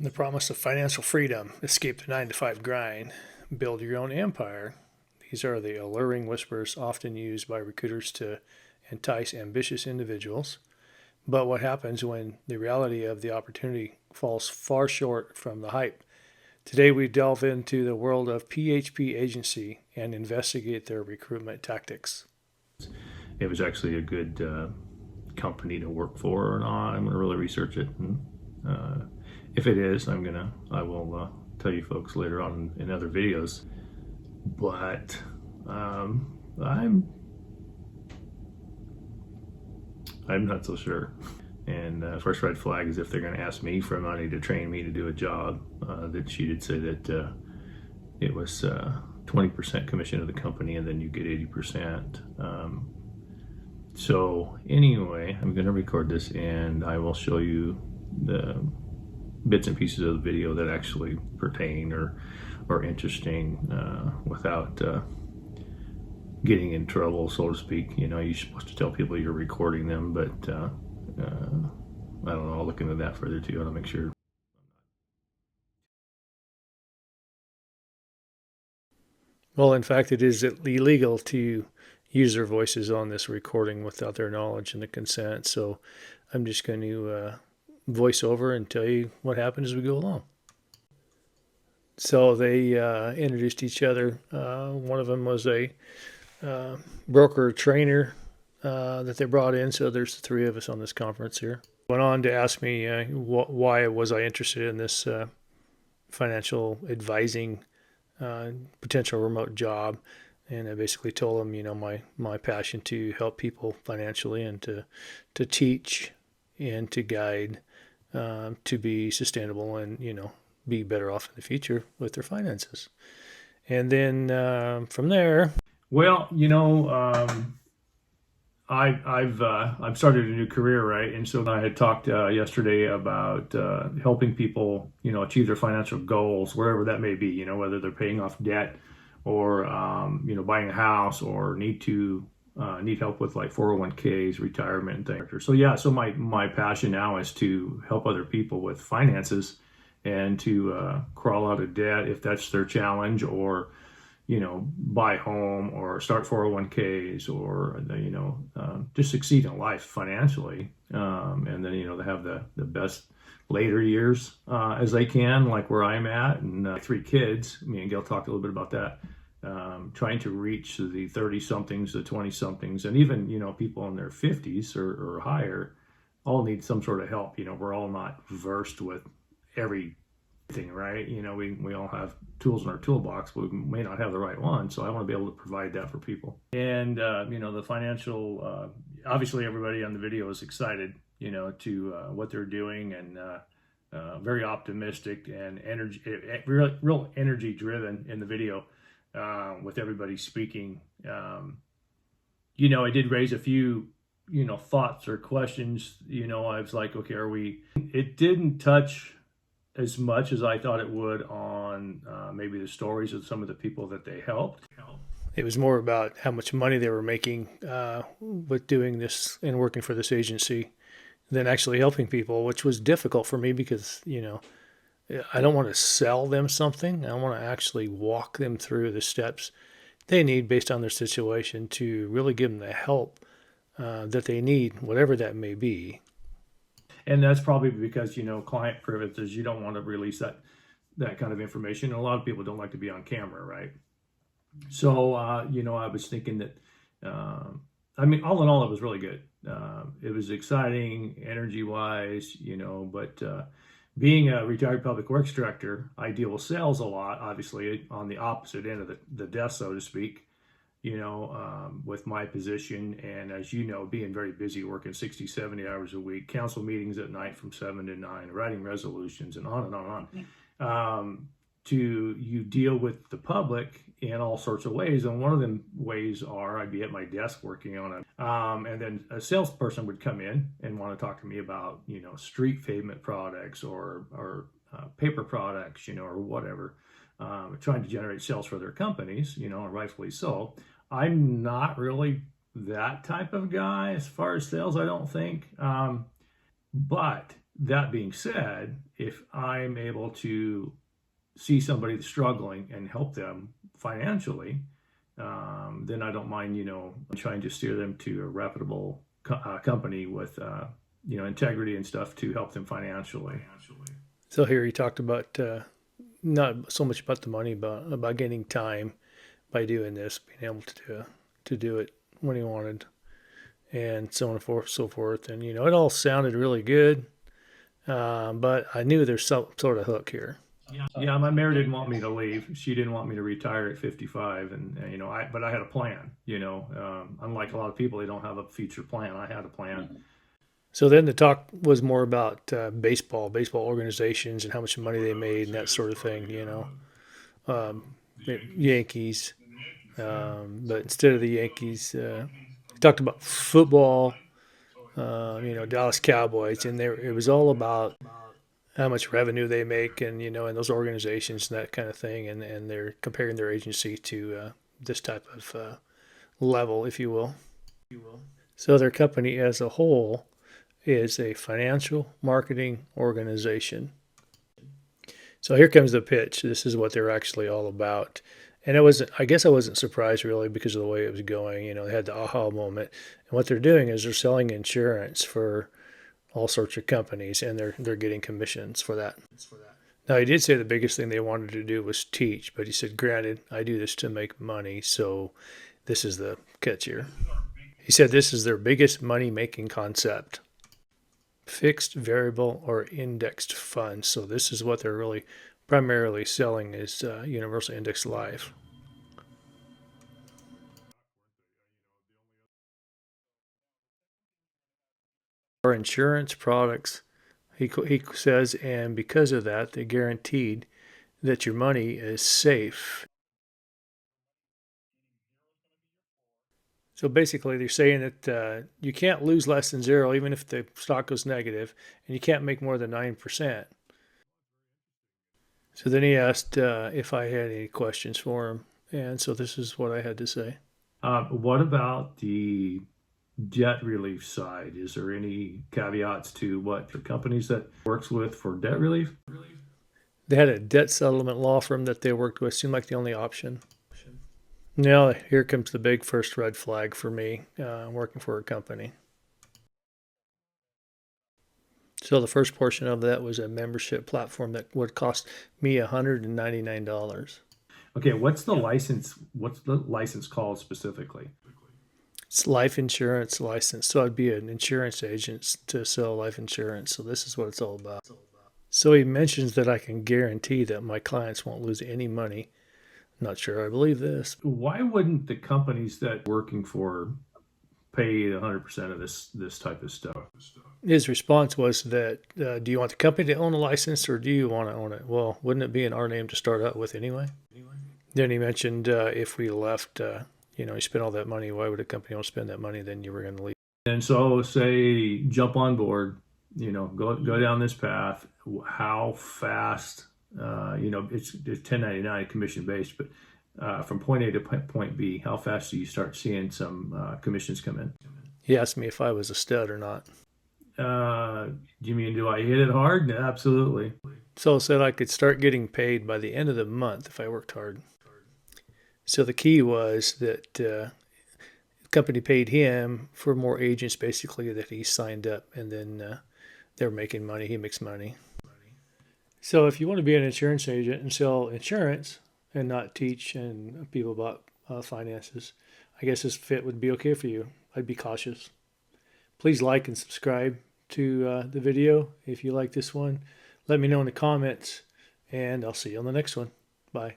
The promise of financial freedom, escape the 9 to 5 grind, build your own empire. These are the alluring whispers often used by recruiters to entice ambitious individuals. But what happens when the reality of the opportunity falls far short from the hype? Today, we delve into the world of PHP agency and investigate their recruitment tactics. It was actually a good company to work for or not. I'm going to really research it. And, if it is, I will tell you folks later on in other videos. But I'm not so sure. And first red flag is if they're going to ask me for money to train me to do a job, that she did say that it was 20% commission of the company and then you get 80%. So anyway, I'm going to record this and I will show you the bits and pieces of the video that actually pertain or are interesting without getting in trouble, so to speak. You know, you're supposed to tell people you're recording them, but I don't know. I'll look into that further too. I want to make sure. Well, in fact, it is illegal to use their voices on this recording without their knowledge and the consent. So I'm just going to voice over and tell you what happened as we go along. So they introduced each other. One of them was a broker trainer that they brought in. So there's the three of us on this conference here. Went on to ask me why was I interested in this financial advising potential remote job. And I basically told them, you know, my passion to help people financially and to teach and to guide to be sustainable and, you know, be better off in the future with their finances. And then from there, Well, you know, I've started a new career, right? And so I had talked yesterday about helping people, you know, achieve their financial goals, wherever that may be. You know, whether they're paying off debt or you know, buying a house or need help with like 401ks, retirement and things. So yeah, so my passion now is to help other people with finances and to crawl out of debt if that's their challenge, or you know, buy home or start 401ks, or you know, just succeed in life financially, and then you know, they have the best later years as they can, like where I'm at. And 3 kids, me and Gail talked a little bit about that, trying to reach the 30 somethings, the 20 somethings, and even, you know, people in their 50s or higher all need some sort of help. You know, we're all not versed with everything, right? You know, we all have tools in our toolbox, but we may not have the right one. So I want to be able to provide that for people. And, you know, the financial, obviously everybody on the video is excited, you know, to what they're doing, and very optimistic and real energy driven in the video with everybody speaking. You know, I did raise a few, you know, thoughts or questions. You know, I was like, okay, it didn't touch as much as I thought it would on maybe the stories of some of the people that they helped. it was more about how much money they were making with doing this and working for this agency than actually helping people, which was difficult for me because, you know, I don't want to sell them something. I want to actually walk them through the steps they need based on their situation to really give them the help that they need, whatever that may be. And that's probably because, you know, client privileges, you don't want to release that kind of information. And a lot of people don't like to be on camera, right? So, you know, I was thinking that, I mean, all in all, it was really good. It was exciting, energy-wise, you know, but being a retired public works director, I deal with sales a lot, obviously, on the opposite end of the desk, so to speak, you know, with my position. And as you know, being very busy, working 60, 70 hours a week, council meetings at night from 7 to 9, writing resolutions, and on and on and on. You deal with the public in all sorts of ways, and one of them ways are I'd be at my desk working on it, and then a salesperson would come in and want to talk to me about, you know, street pavement products or paper products, you know, or whatever, trying to generate sales for their companies, you know, and rightfully so. I'm not really that type of guy as far as sales, I don't think, but That being said, if I'm able to see somebody that's struggling and help them financially, then I don't mind, trying to steer them to a reputable company with, integrity and stuff to help them financially. So here he talked about not so much about the money, but about getting time by doing this, being able to do it when he wanted, and so on and forth, so forth. And it all sounded really good, but I knew there's some sort of hook here. Yeah, my mayor didn't want me to leave. She didn't want me to retire at 55, but I had a plan. Unlike a lot of people, they don't have a future plan. I had a plan. So then the talk was more about baseball organizations, and how much money they made, and that sort of thing. Yankees, but instead of the Yankees, we talked about football. Dallas Cowboys, and it was all about how much revenue they make, and and those organizations and that kind of thing, and they're comparing their agency to this type of level, if you will. So their company as a whole is a financial marketing organization. So here comes the pitch. This is what they're actually all about. And I guess I wasn't surprised really because of the way it was going. They had the aha moment. And what they're doing is they're selling insurance for all sorts of companies, and they're getting commissions for that. Now, he did say the biggest thing they wanted to do was teach, but he said, granted, I do this to make money, so this is the catch here. He said this is their biggest money-making concept: fixed, variable, or indexed funds. So this is what they're really primarily selling is Universal Index Life. Or insurance products, he says, and because of that, they guaranteed that your money is safe. So basically, they're saying that you can't lose less than zero, even if the stock goes negative, and you can't make more than 9%. So then he asked if I had any questions for him, and so this is what I had to say. What about the debt relief side? Is there any caveats to what the companies that works with for debt relief? They had a debt settlement law firm that they worked with. Seemed like the only option. Now here comes the big first red flag for me working for a company. So the first portion of that was a membership platform that would cost me $199. Okay, what's the license? What's the license called specifically? It's life insurance license. So I'd be an insurance agent to sell life insurance. So this is what it's all about. So he mentions that I can guarantee that my clients won't lose any money. Not sure I believe this. Why wouldn't the companies that working for pay 100% of this type of stuff? His response was that, do you want the company to own a license or do you want to own it? Well, wouldn't it be in our name to start out with anyway? Then he mentioned if we left, you spent all that money, why would a company want to spend that money? Then you were going to leave. And so say jump on board, go down this path. How fast, it's 1099 commission based, but from point A to point B, how fast do you start seeing some commissions come in? He asked me if I was a stud or not. You mean, do I hit it hard? Absolutely. So I said I could start getting paid by the end of the month if I worked hard. So the key was that the company paid him for more agents, basically, that he signed up, and then they're making money. He makes money. So if you want to be an insurance agent and sell insurance and not teach and people about finances, I guess this fit would be okay for you. I'd be cautious. Please like and subscribe to the video if you like this one. Let me know in the comments, and I'll see you on the next one. Bye.